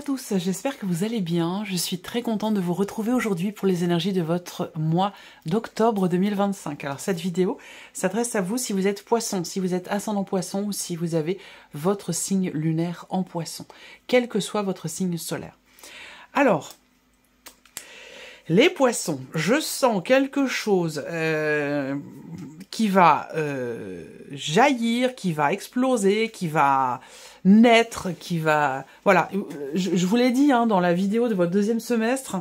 tous, j'espère que vous allez bien. Je suis très contente de vous retrouver aujourd'hui pour les énergies de votre mois d'octobre 2025. Alors cette vidéo s'adresse à vous si vous êtes poisson, si vous êtes ascendant poisson ou si vous avez votre signe lunaire en poisson, quel que soit votre signe solaire. Alors, les poissons, je sens quelque chose qui va jaillir, qui va exploser, qui va naître, qui va... Voilà, je vous l'ai dit dans la vidéo de votre deuxième semestre,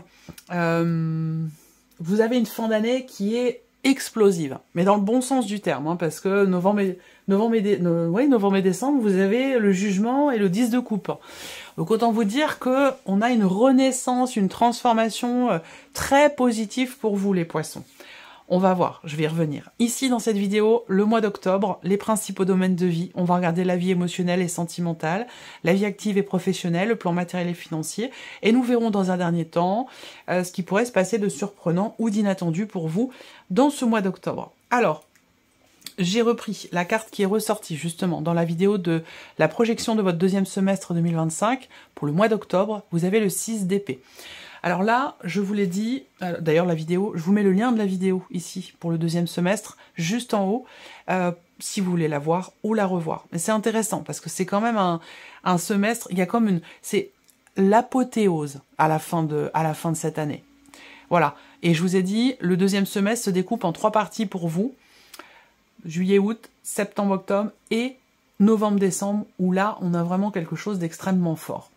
vous avez une fin d'année qui est explosive, mais dans le bon sens du terme, parce que novembre et décembre, vous avez le jugement et le 10 de coupe. Donc autant vous dire que on a une renaissance, une transformation très positive pour vous les poissons. On va voir, je vais y revenir. Ici dans cette vidéo, le mois d'octobre, les principaux domaines de vie. On va regarder la vie émotionnelle et sentimentale, la vie active et professionnelle, le plan matériel et financier. Et nous verrons dans un dernier temps ce qui pourrait se passer de surprenant ou d'inattendu pour vous dans ce mois d'octobre. Alors, j'ai repris la carte qui est ressortie justement dans la vidéo de la projection de votre deuxième semestre 2025. Pour le mois d'octobre, vous avez le 6 d'épée. Alors là, je vous l'ai dit, d'ailleurs la vidéo, je vous mets le lien de la vidéo ici pour le deuxième semestre, juste en haut, si vous voulez la voir ou la revoir. Mais c'est intéressant parce que c'est quand même un semestre, il y a comme une... c'est l'apothéose à la fin de cette année. Voilà, et je vous ai dit, le deuxième semestre se découpe en 3 parties pour vous. Juillet, août, septembre, octobre et novembre, décembre, où là, on a vraiment quelque chose d'extrêmement fort.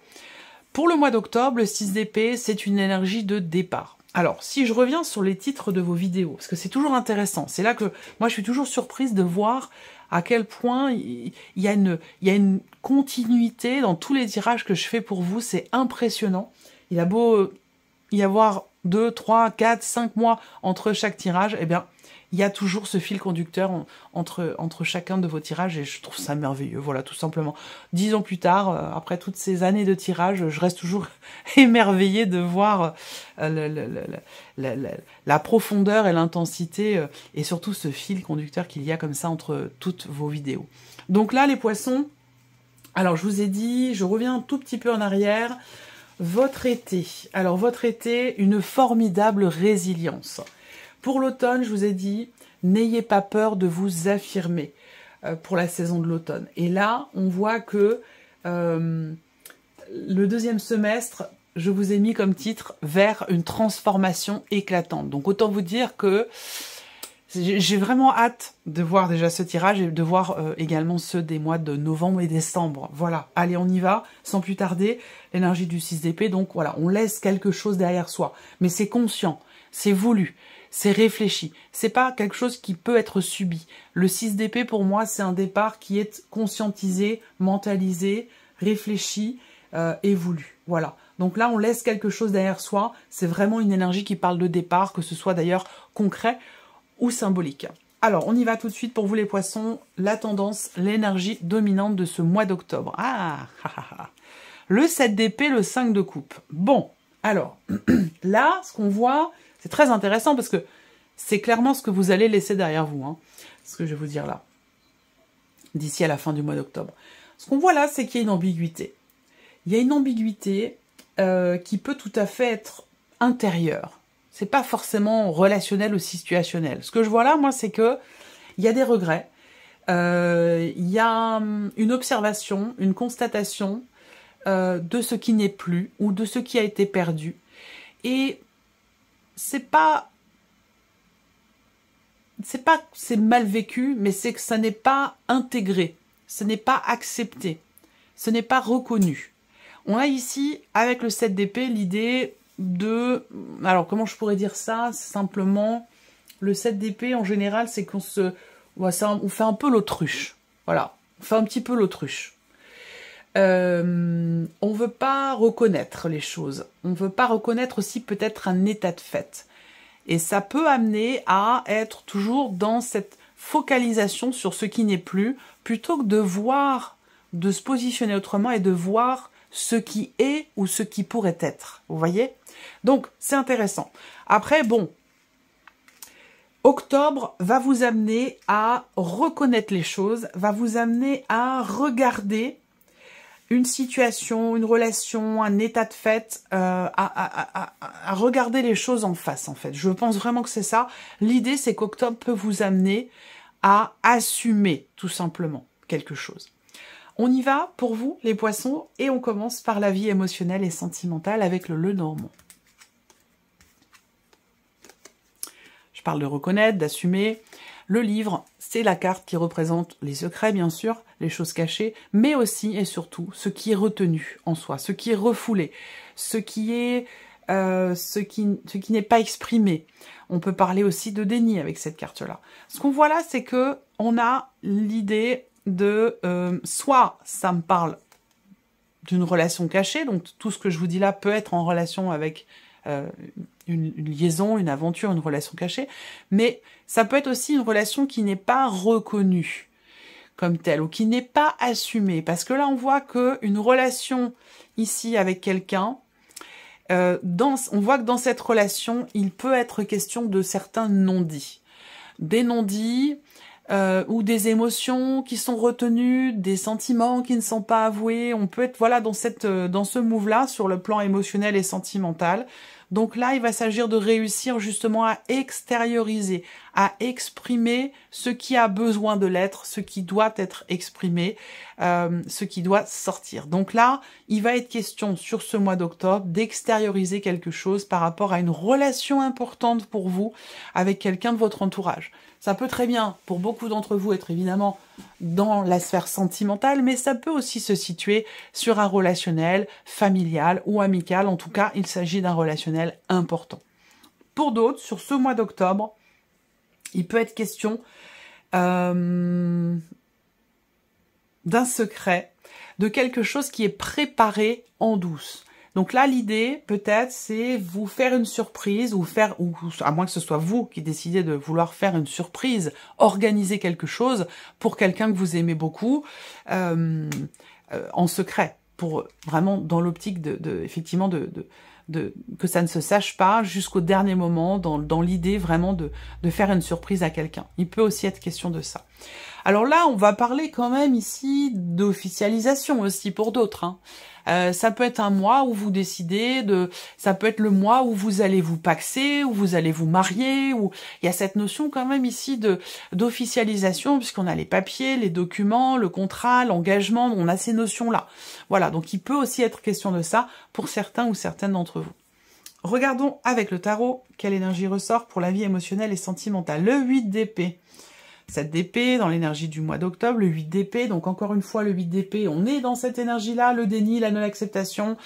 Pour le mois d'octobre, le 6 d'épée, c'est une énergie de départ. Alors, si je reviens sur les titres de vos vidéos, parce que c'est toujours intéressant, c'est là que moi je suis toujours surprise de voir à quel point il y a une continuité dans tous les tirages que je fais pour vous, c'est impressionnant. Il a beau y avoir 2, 3, 4, 5 mois entre chaque tirage, eh bien, il y a toujours ce fil conducteur entre chacun de vos tirages et je trouve ça merveilleux, voilà, tout simplement. 10 ans plus tard, après toutes ces années de tirage, je reste toujours émerveillée de voir la profondeur et l'intensité et surtout ce fil conducteur qu'il y a comme ça entre toutes vos vidéos. Donc là, les poissons, alors je vous ai dit, je reviens un tout petit peu en arrière, votre été. Alors votre été, une formidable résilience. Pour l'automne, je vous ai dit, n'ayez pas peur de vous affirmer pour la saison de l'automne. Et là, on voit que le deuxième semestre, je vous ai mis comme titre « Vers une transformation éclatante ». Donc autant vous dire que j'ai vraiment hâte de voir déjà ce tirage et de voir également ceux des mois de novembre et décembre. Voilà, allez, on y va, sans plus tarder, l'énergie du 6 d'épée. Donc voilà, on laisse quelque chose derrière soi, mais c'est conscient, c'est voulu. C'est réfléchi, c'est pas quelque chose qui peut être subi. Le 6 d'épée, pour moi, c'est un départ qui est conscientisé, mentalisé, réfléchi et voulu. Voilà. Donc là, on laisse quelque chose derrière soi. C'est vraiment une énergie qui parle de départ, que ce soit d'ailleurs concret ou symbolique. Alors, on y va tout de suite pour vous les poissons. La tendance, l'énergie dominante de ce mois d'octobre. Le 7 d'épée, le 5 de coupe. Bon, alors, là, ce qu'on voit... c'est très intéressant parce que c'est clairement ce que vous allez laisser derrière vous, ce que je vais vous dire là, d'ici à la fin du mois d'octobre. Ce qu'on voit là, c'est qu'il y a une ambiguïté. Il y a une ambiguïté qui peut tout à fait être intérieure. C'est pas forcément relationnel ou situationnel. Ce que je vois là, moi, c'est que il y a des regrets, il y a une observation, une constatation de ce qui n'est plus ou de ce qui a été perdu. Et c'est mal vécu, mais c'est que ça n'est pas intégré, ce n'est pas accepté, ce n'est pas reconnu. On a ici, avec le 7 d'épée, l'idée de... alors, comment je pourrais dire ça? Simplement, le 7 d'épée, en général, c'est qu'on on fait un peu l'autruche. Voilà, on fait un petit peu l'autruche. On veut pas reconnaître les choses. On veut pas reconnaître aussi peut-être un état de fait. Et ça peut amener à être toujours dans cette focalisation sur ce qui n'est plus, plutôt que de voir, de se positionner autrement et de voir ce qui est ou ce qui pourrait être. Vous voyez? Donc, c'est intéressant. Après, bon, octobre va vous amener à reconnaître les choses, va vous amener à regarder une situation, une relation, un état de fait, à regarder les choses en face, en fait. Je pense vraiment que c'est ça. L'idée, c'est qu'octobre peut vous amener à assumer, tout simplement, quelque chose. On y va pour vous, les poissons, et on commence par la vie émotionnelle et sentimentale avec le Lenormand. Je parle de reconnaître, d'assumer. Le livre, c'est la carte qui représente les secrets, bien sûr, les choses cachées, mais aussi et surtout ce qui est retenu en soi, ce qui est refoulé, ce qui n'est pas exprimé. On peut parler aussi de déni avec cette carte-là. Ce qu'on voit là, c'est que on a l'idée de soit ça me parle d'une relation cachée, donc tout ce que je vous dis là peut être en relation avec une liaison, une aventure, une relation cachée, mais ça peut être aussi une relation qui n'est pas reconnue comme telle, ou qui n'est pas assumée, parce que là on voit qu'une relation ici avec quelqu'un, on voit que dans cette relation, il peut être question de certains non-dits. Des non-dits, ou des émotions qui sont retenues, des sentiments qui ne sont pas avoués. On peut être voilà dans ce move-là sur le plan émotionnel et sentimental. Donc là, il va s'agir de réussir justement à extérioriser, à exprimer ce qui a besoin de l'être, ce qui doit être exprimé, ce qui doit sortir. Donc là, il va être question sur ce mois d'octobre d'extérioriser quelque chose par rapport à une relation importante pour vous avec quelqu'un de votre entourage. Ça peut très bien, pour beaucoup d'entre vous, être évidemment dans la sphère sentimentale, mais ça peut aussi se situer sur un relationnel, familial ou amical. En tout cas, il s'agit d'un relationnel important. Pour d'autres, sur ce mois d'octobre, il peut être question d'un secret, de quelque chose qui est préparé en douce. Donc là, l'idée, peut-être, c'est vous faire une surprise, ou à moins que ce soit vous qui décidez de vouloir faire une surprise, organiser quelque chose pour quelqu'un que vous aimez beaucoup, en secret, pour vraiment dans l'optique effectivement que ça ne se sache pas jusqu'au dernier moment, dans l'idée vraiment de faire une surprise à quelqu'un. Il peut aussi être question de ça. Alors là, on va parler quand même ici d'officialisation aussi pour d'autres, hein. Ça peut être un mois où vous décidez ça peut être le mois où vous allez vous paxer, où vous allez vous marier, où il y a cette notion quand même ici d'officialisation, puisqu'on a les papiers, les documents, le contrat, l'engagement, on a ces notions-là. Voilà, donc il peut aussi être question de ça pour certains ou certaines d'entre vous. Regardons avec le tarot quelle énergie ressort pour la vie émotionnelle et sentimentale. Le 8 d'épée. 7 d'épée dans l'énergie du mois d'octobre, le 8 d'épée, donc encore une fois le 8 d'épée, on est dans cette énergie-là, le déni, la non-acceptation,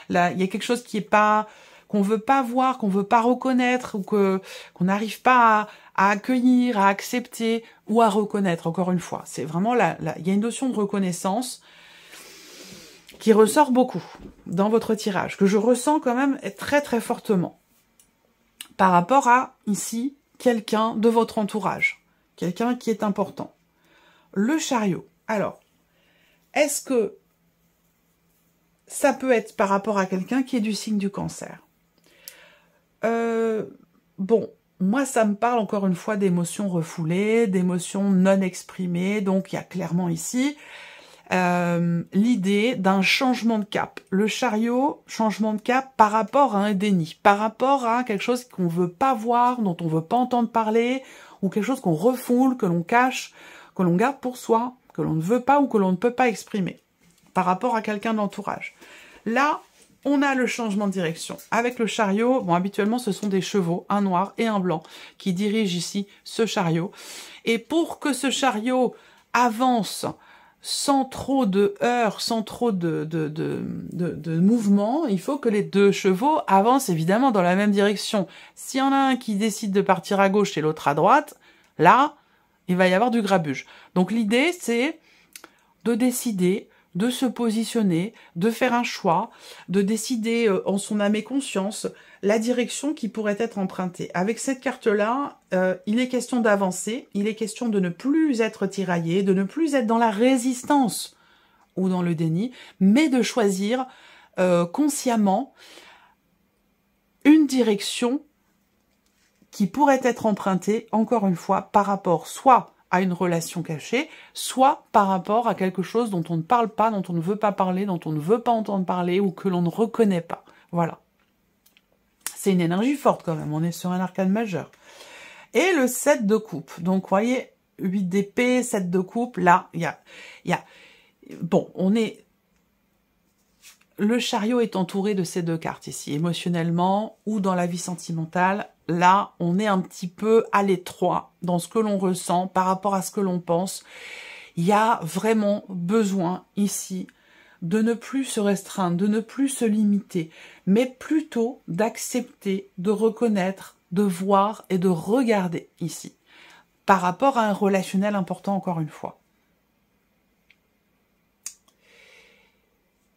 là il y a quelque chose qui est pas, qu'on veut pas voir, qu'on veut pas reconnaître, ou qu'on n'arrive pas à accueillir, à accepter, ou à reconnaître, encore une fois. C'est vraiment il y a une notion de reconnaissance qui ressort beaucoup dans votre tirage, que je ressens quand même très très fortement, par rapport à, ici, quelqu'un de votre entourage. Quelqu'un qui est important. Le chariot. Alors, est-ce que ça peut être par rapport à quelqu'un qui est du signe du cancer? Bon, moi ça me parle encore une fois d'émotions refoulées, d'émotions non exprimées, donc il y a clairement ici l'idée d'un changement de cap. Le chariot, changement de cap par rapport à un déni, par rapport à quelque chose qu'on veut pas voir, dont on veut pas entendre parler, ou quelque chose qu'on refoule, que l'on cache, que l'on garde pour soi, que l'on ne veut pas ou que l'on ne peut pas exprimer, par rapport à quelqu'un de l'entourage. Là, on a le changement de direction. Avec le chariot, bon, habituellement, ce sont des chevaux, un noir et un blanc, qui dirigent ici ce chariot. Et pour que ce chariot avance sans trop de heurts, sans trop de mouvements, il faut que les deux chevaux avancent évidemment dans la même direction. S'il y en a un qui décide de partir à gauche et l'autre à droite, là, il va y avoir du grabuge. Donc l'idée, c'est de décider, de se positionner, de faire un choix, de décider en son âme et conscience la direction qui pourrait être empruntée. Avec cette carte-là, il est question d'avancer, il est question de ne plus être tiraillé, de ne plus être dans la résistance ou dans le déni, mais de choisir consciemment une direction qui pourrait être empruntée, encore une fois, par rapport soit à une relation cachée, soit par rapport à quelque chose dont on ne parle pas, dont on ne veut pas parler, dont on ne veut pas entendre parler ou que l'on ne reconnaît pas. Voilà. C'est une énergie forte quand même, on est sur un arcane majeur. Et le 7 de coupe. Donc, vous voyez, 8 d'épée, 7 de coupe, là, il y a... Bon, on est... Le chariot est entouré de ces deux cartes ici, émotionnellement ou dans la vie sentimentale. Là, on est un petit peu à l'étroit dans ce que l'on ressent par rapport à ce que l'on pense. Il y a vraiment besoin ici de ne plus se restreindre, de ne plus se limiter, mais plutôt d'accepter, de reconnaître, de voir et de regarder ici, par rapport à un relationnel important encore une fois.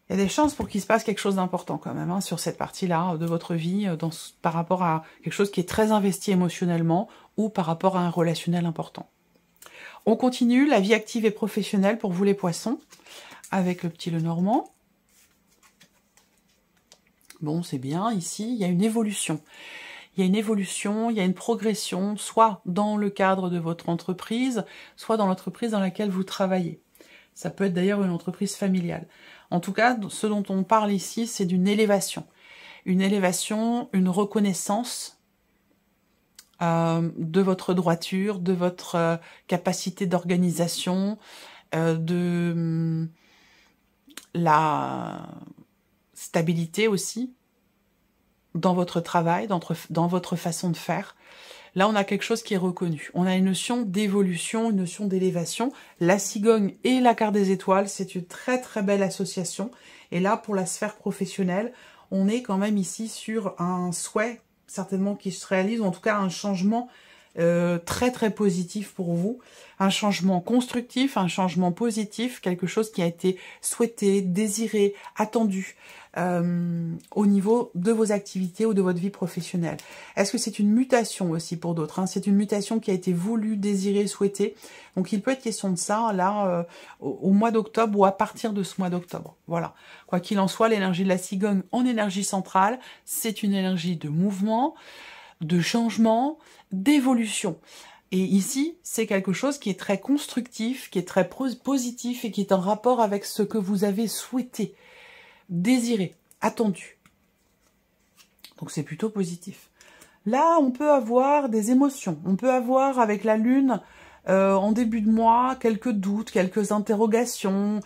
Il y a des chances pour qu'il se passe quelque chose d'important quand même sur cette partie-là de votre vie, par rapport à quelque chose qui est très investi émotionnellement ou par rapport à un relationnel important. On continue, la vie active et professionnelle pour vous les poissons, avec le petit Lenormand. Bon, c'est bien, ici, il y a une évolution. Il y a une évolution, il y a une progression, soit dans le cadre de votre entreprise, soit dans l'entreprise dans laquelle vous travaillez. Ça peut être d'ailleurs une entreprise familiale. En tout cas, ce dont on parle ici, c'est d'une élévation. Une élévation, une reconnaissance de votre droiture, de votre capacité d'organisation, de la stabilité aussi dans votre travail, dans votre façon de faire. Là, on a quelque chose qui est reconnu. On a une notion d'évolution, une notion d'élévation. La cigogne et la carte des étoiles, c'est une très très belle association. Et là, pour la sphère professionnelle, on est quand même ici sur un souhait, certainement qui se réalise, ou en tout cas un changement très très positif pour vous. Un changement constructif, un changement positif, quelque chose qui a été souhaité, désiré, attendu. Au niveau de vos activités ou de votre vie professionnelle. Est-ce que c'est une mutation aussi pour d'autres, c'est une mutation qui a été voulue, désirée, souhaitée. Donc il peut être question de ça, là, au mois d'octobre ou à partir de ce mois d'octobre. Voilà. Quoi qu'il en soit, l'énergie de la cigogne en énergie centrale, c'est une énergie de mouvement, de changement, d'évolution. Et ici, c'est quelque chose qui est très constructif, qui est très positif et qui est en rapport avec ce que vous avez souhaité, désiré, attendu. Donc c'est plutôt positif. Là, on peut avoir des émotions. On peut avoir avec la lune en début de mois quelques doutes, quelques interrogations,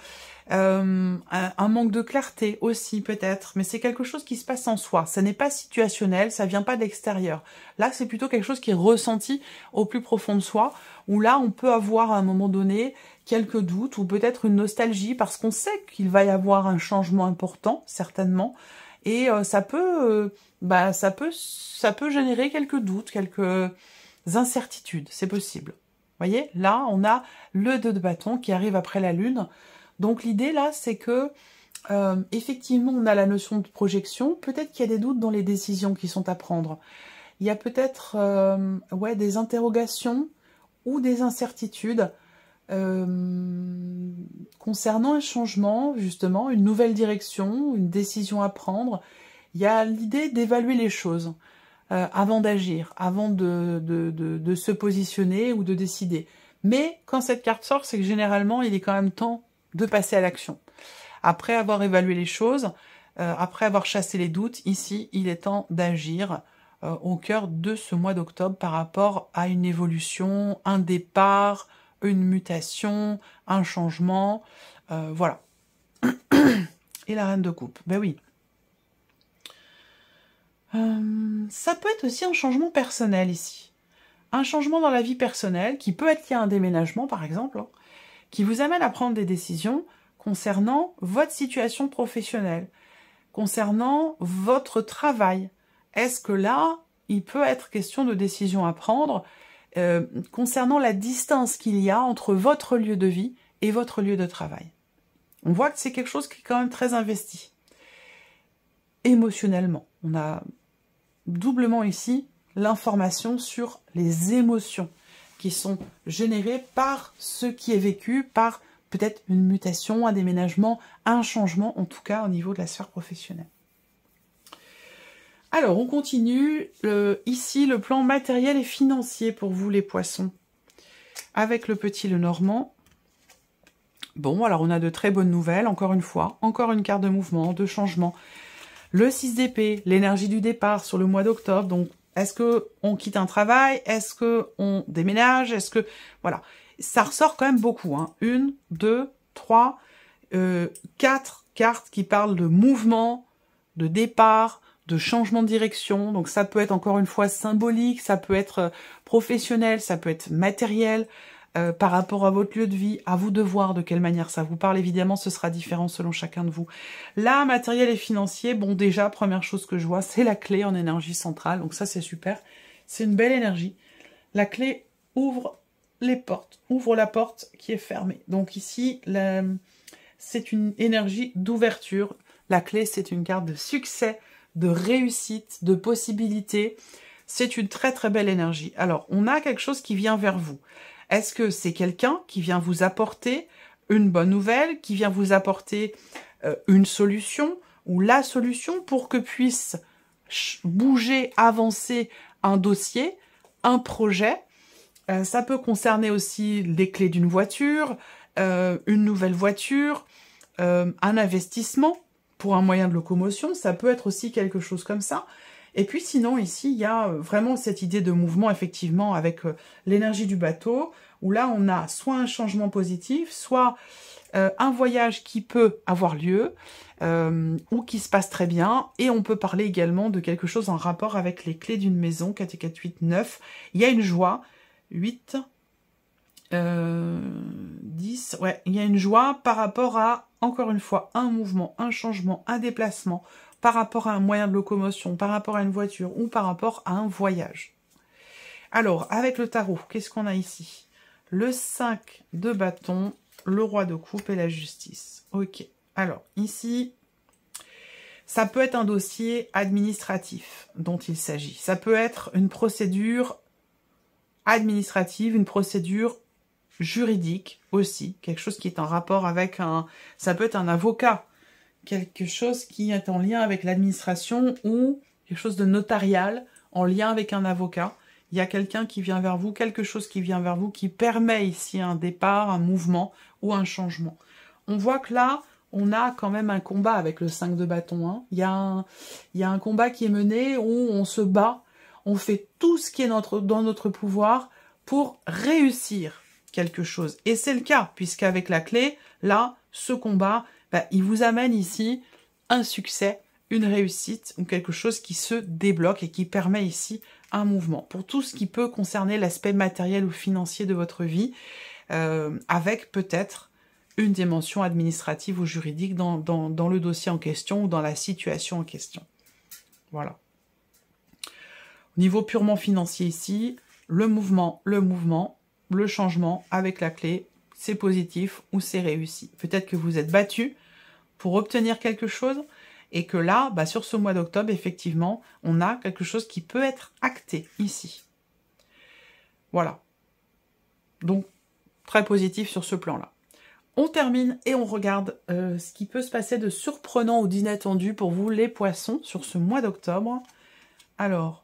un manque de clarté aussi peut-être. Mais c'est quelque chose qui se passe en soi. Ça n'est pas situationnel, ça vient pas de l'extérieur. Là, c'est plutôt quelque chose qui est ressenti au plus profond de soi, où là, on peut avoir à un moment donné quelques doutes ou peut-être une nostalgie parce qu'on sait qu'il va y avoir un changement important, certainement. Et ça peut générer quelques doutes, quelques incertitudes, c'est possible. Vous voyez, là, on a le 2 de bâton qui arrive après la lune. Donc l'idée là, c'est que effectivement, on a la notion de projection. Peut-être qu'il y a des doutes dans les décisions qui sont à prendre. Il y a peut-être des interrogations ou des incertitudes concernant un changement, justement, une nouvelle direction, une décision à prendre. Il y a l'idée d'évaluer les choses avant d'agir, avant de se positionner ou de décider. Mais quand cette carte sort, c'est que généralement, il est quand même temps de passer à l'action. Après avoir évalué les choses, après avoir chassé les doutes, ici, il est temps d'agir au cœur de ce mois d'octobre par rapport à une évolution, un départ, une mutation, un changement, voilà. Et la reine de coupe, ben oui. Ça peut être aussi un changement personnel ici. Un changement dans la vie personnelle, qui peut être lié à un déménagement par exemple, qui vous amène à prendre des décisions concernant votre situation professionnelle, concernant votre travail. Est-ce que là, il peut être question de décision à prendre concernant la distance qu'il y a entre votre lieu de vie et votre lieu de travail? On voit que c'est quelque chose qui est quand même très investi. Émotionnellement, on a doublement ici l'information sur les émotions qui sont générées par ce qui est vécu, par peut-être une mutation, un déménagement, un changement, en tout cas au niveau de la sphère professionnelle. Alors, on continue. Ici, le plan matériel et financier pour vous, les poissons. avec le petit Lenormand. Bon, alors on a de très bonnes nouvelles, encore une fois. Encore une carte de mouvement, de changement. Le 6 d'épée, l'énergie du départ sur le mois d'octobre. Donc, est-ce qu'on quitte un travail? Est-ce qu'on déménage? Est-ce que... Voilà. Ça ressort quand même beaucoup. Hein. 1, 2, 3, 4 cartes qui parlent de mouvement, de départ, de changement de direction. Donc, ça peut être encore une fois symbolique, ça peut être professionnel, ça peut être matériel. Par rapport à votre lieu de vie, à vous de voir de quelle manière ça vous parle. Évidemment, ce sera différent selon chacun de vous. Là, matériel et financier, bon, déjà, première chose que je vois, c'est la clé en énergie centrale. Donc ça, c'est super. C'est une belle énergie. La clé ouvre les portes, ouvre la porte qui est fermée. Donc ici, c'est une énergie d'ouverture. La clé, c'est une carte de succès, de réussite, de possibilité. C'est une très, très belle énergie. Alors, on a quelque chose qui vient vers vous. Est-ce que c'est quelqu'un qui vient vous apporter une bonne nouvelle, qui vient vous apporter une solution ou la solution pour que puisse bouger, avancer un dossier, un projet? Ça peut concerner aussi les clés d'une voiture, une nouvelle voiture, un investissement pour un moyen de locomotion. Ça peut être aussi quelque chose comme ça. Et puis sinon, ici, il y a vraiment cette idée de mouvement, effectivement, avec l'énergie du bateau, où là, on a soit un changement positif, soit un voyage qui peut avoir lieu, ou qui se passe très bien. Et on peut parler également de quelque chose en rapport avec les clés d'une maison, 4, 4, 8, 9. Il y a une joie, 8, 10, ouais, il y a une joie par rapport à, encore une fois, un mouvement, un changement, un déplacement, par rapport à un moyen de locomotion, par rapport à une voiture ou par rapport à un voyage. Alors, avec le tarot, qu'est-ce qu'on a ici? Le 5 de bâton, le roi de coupe et la justice. Ok. Alors, ici, ça peut être un dossier administratif dont il s'agit. Ça peut être une procédure administrative, une procédure juridique aussi, quelque chose qui est en rapport avec un... Ça peut être un avocat, quelque chose qui est en lien avec l'administration ou quelque chose de notarial en lien avec un avocat. Il y a quelqu'un qui vient vers vous, quelque chose qui vient vers vous qui permet ici un départ, un mouvement ou un changement. On voit que là, on a quand même un combat avec le 5 de bâton. Hein. Il y a un combat qui est mené où on se bat, on fait tout ce qui est dans notre pouvoir pour réussir quelque chose. Et c'est le cas, puisqu'avec la clé, là, ce combat, il vous amène ici un succès, une réussite ou quelque chose qui se débloque et qui permet ici un mouvement. Pour tout ce qui peut concerner l'aspect matériel ou financier de votre vie, avec peut-être une dimension administrative ou juridique dans le dossier en question ou dans la situation en question. Voilà. Au niveau purement financier ici, le mouvement, le changement avec la clé, c'est positif ou c'est réussi. Peut-être que vous êtes battu pour obtenir quelque chose et que là, sur ce mois d'octobre, effectivement, on a quelque chose qui peut être acté ici. Voilà. Donc, très positif sur ce plan-là. On termine et on regarde ce qui peut se passer de surprenant ou d'inattendu pour vous, les poissons, sur ce mois d'octobre. Alors,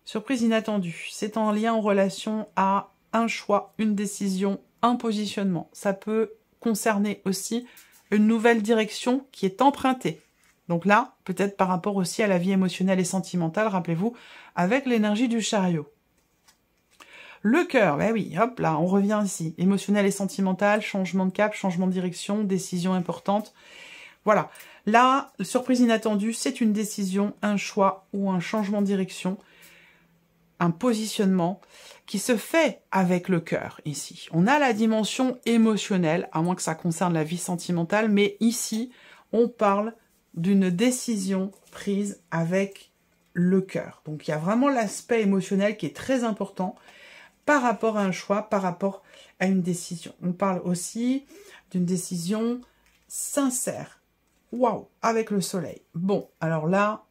surprise inattendue, c'est en lien, en relation à un choix, une décision, un positionnement. Ça peut concerner aussi une nouvelle direction qui est empruntée. Donc là, peut-être par rapport aussi à la vie émotionnelle et sentimentale, rappelez-vous, avec l'énergie du chariot. Le cœur, ben oui, hop là, on revient ici. Émotionnel et sentimental, changement de cap, changement de direction, décision importante. Voilà. Là, surprise inattendue, c'est une décision, un choix ou un changement de direction, un positionnement qui se fait avec le cœur ici. On a la dimension émotionnelle, à moins que ça concerne la vie sentimentale, mais ici, on parle d'une décision prise avec le cœur. Donc, il y a vraiment l'aspect émotionnel qui est très important par rapport à un choix, par rapport à une décision. On parle aussi d'une décision sincère. Waouh, avec le soleil. Bon, alors là,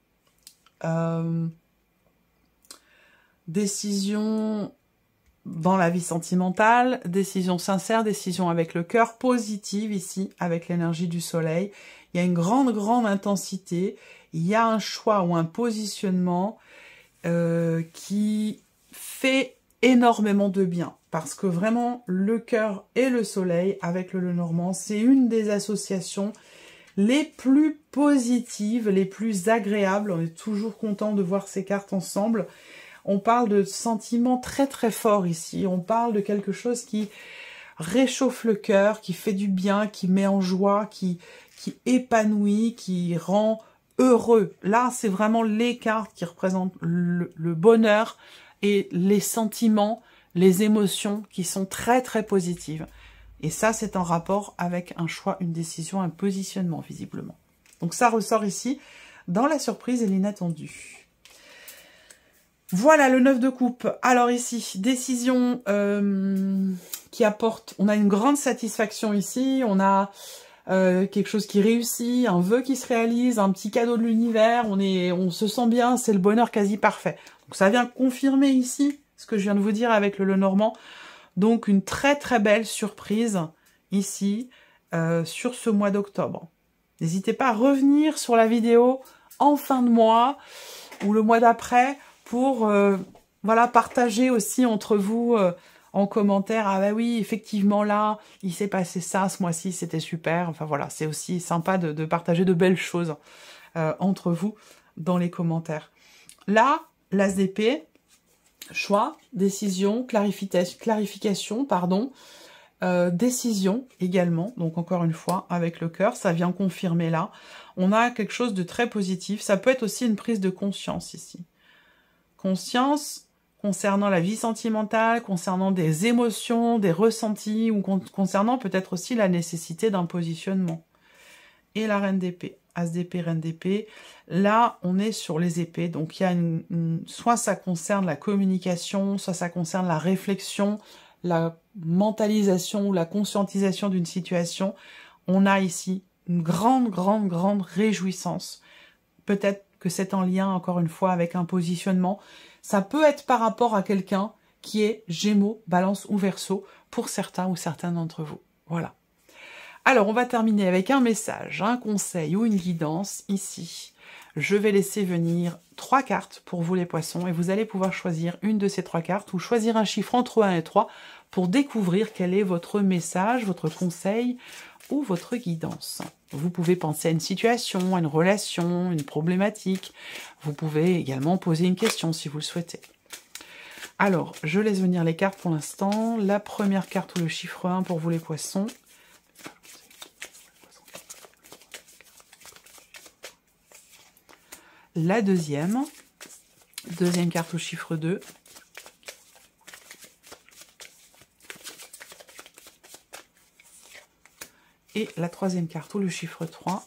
décision dans la vie sentimentale, décision sincère, décision avec le cœur, positive ici, avec l'énergie du soleil. Il y a une grande, grande intensité. Il y a un choix ou un positionnement qui fait énormément de bien. Parce que vraiment, le cœur et le soleil avec le Lenormand, c'est une des associations les plus positives, les plus agréables. On est toujours content de voir ces cartes ensemble. On parle de sentiments très très forts ici. On parle de quelque chose qui réchauffe le cœur, qui fait du bien, qui met en joie, qui épanouit, qui rend heureux. Là, c'est vraiment les cartes qui représentent le bonheur et les sentiments, les émotions qui sont très très positives. Et ça, c'est en rapport avec un choix, une décision, un positionnement, visiblement. Donc ça ressort ici dans la surprise et l'inattendu. Voilà le 9 de coupe. Alors ici, décision qui apporte... On a une grande satisfaction ici. On a quelque chose qui réussit, un vœu qui se réalise, un petit cadeau de l'univers. On se sent bien, c'est le bonheur quasi parfait. Donc ça vient confirmer ici ce que je viens de vous dire avec le Lenormand. Donc une très très belle surprise ici sur ce mois d'octobre. N'hésitez pas à revenir sur la vidéo en fin de mois ou le mois d'après pour voilà, partager aussi entre vous en commentaire. Ah bah oui, effectivement là, il s'est passé ça ce mois-ci, c'était super. Enfin voilà, c'est aussi sympa de partager de belles choses entre vous dans les commentaires. Là, l'As d'épée, choix, décision, clarification, pardon, décision également. Donc encore une fois, avec le cœur, ça vient confirmer là. On a quelque chose de très positif. Ça peut être aussi une prise de conscience ici. Conscience concernant la vie sentimentale, concernant des émotions, des ressentis, ou concernant peut-être aussi la nécessité d'un positionnement. Et la reine d'épée. As d'épée, reine d'épée. Là, on est sur les épées. Donc, il y a soit ça concerne la communication, soit ça concerne la réflexion, la mentalisation ou la conscientisation d'une situation. On a ici une grande, grande, grande réjouissance. Peut-être que c'est en lien, encore une fois, avec un positionnement. Ça peut être par rapport à quelqu'un qui est Gémeaux, Balance ou Verseau, pour certains ou certaines d'entre vous. Voilà. Alors, on va terminer avec un message, un conseil ou une guidance ici. Je vais laisser venir 3 cartes pour vous les poissons et vous allez pouvoir choisir une de ces 3 cartes ou choisir un chiffre entre 1 et 3 pour découvrir quel est votre message, votre conseil ou votre guidance. Vous pouvez penser à une situation, à une relation, une problématique. Vous pouvez également poser une question si vous le souhaitez. Alors, je laisse venir les cartes pour l'instant. La première carte ou le chiffre 1 pour vous les poissons. La deuxième carte au chiffre 2. Et la troisième carte ou le chiffre 3.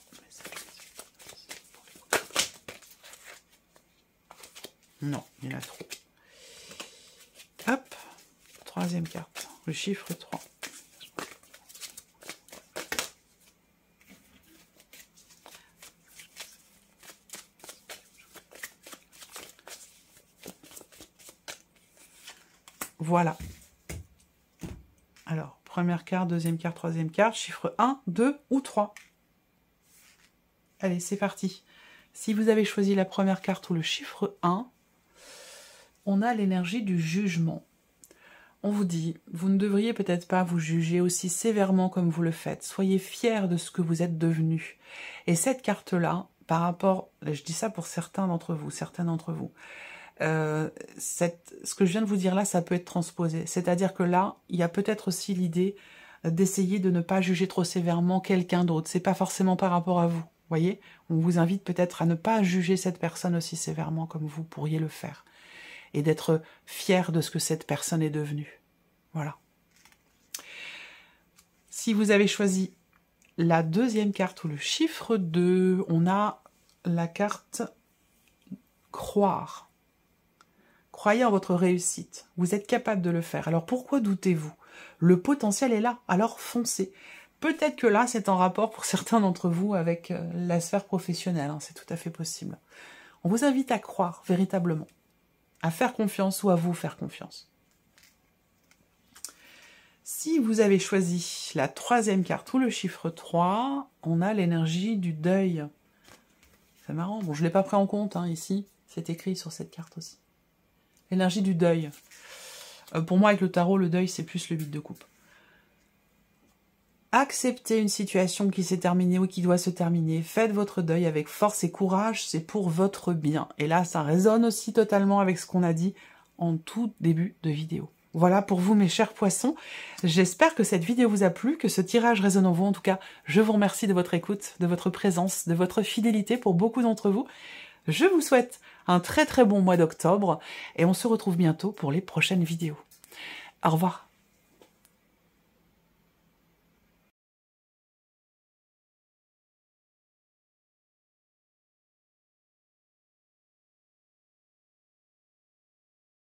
Non, il y en a trop. Hop, troisième carte, le chiffre 3. Voilà. Alors, première carte, deuxième carte, troisième carte, chiffre 1, 2 ou 3. Allez, c'est parti. Si vous avez choisi la première carte ou le chiffre 1, on a l'énergie du jugement. On vous dit, vous ne devriez peut-être pas vous juger aussi sévèrement comme vous le faites. Soyez fiers de ce que vous êtes devenu. Et cette carte-là, par rapport, je dis ça pour certains d'entre vous, ce que je viens de vous dire là, ça peut être transposé. C'est-à-dire que là, il y a peut-être aussi l'idée d'essayer de ne pas juger trop sévèrement quelqu'un d'autre. C'est pas forcément par rapport à vous. Voyez, on vous invite peut-être à ne pas juger cette personne aussi sévèrement comme vous pourriez le faire. Et d'être fier de ce que cette personne est devenue. Voilà. Si vous avez choisi la deuxième carte ou le chiffre 2, on a la carte croire. Croyez en votre réussite. Vous êtes capable de le faire. Alors pourquoi doutez-vous? Le potentiel est là, alors foncez. Peut-être que là, c'est en rapport pour certains d'entre vous avec la sphère professionnelle. Hein, c'est tout à fait possible. On vous invite à croire véritablement. À faire confiance ou à vous faire confiance. Si vous avez choisi la troisième carte ou le chiffre 3, on a l'énergie du deuil. C'est marrant. Bon, je ne l'ai pas pris en compte hein, ici. C'est écrit sur cette carte aussi. L'énergie du deuil. Pour moi, avec le tarot, le deuil, c'est plus le 8 de coupe. Acceptez une situation qui s'est terminée ou qui doit se terminer. Faites votre deuil avec force et courage, c'est pour votre bien. Et là, ça résonne aussi totalement avec ce qu'on a dit en tout début de vidéo. Voilà pour vous, mes chers poissons. J'espère que cette vidéo vous a plu, que ce tirage résonne en vous. En tout cas, je vous remercie de votre écoute, de votre présence, de votre fidélité pour beaucoup d'entre vous. Je vous souhaite un très très bon mois d'octobre et on se retrouve bientôt pour les prochaines vidéos. Au revoir.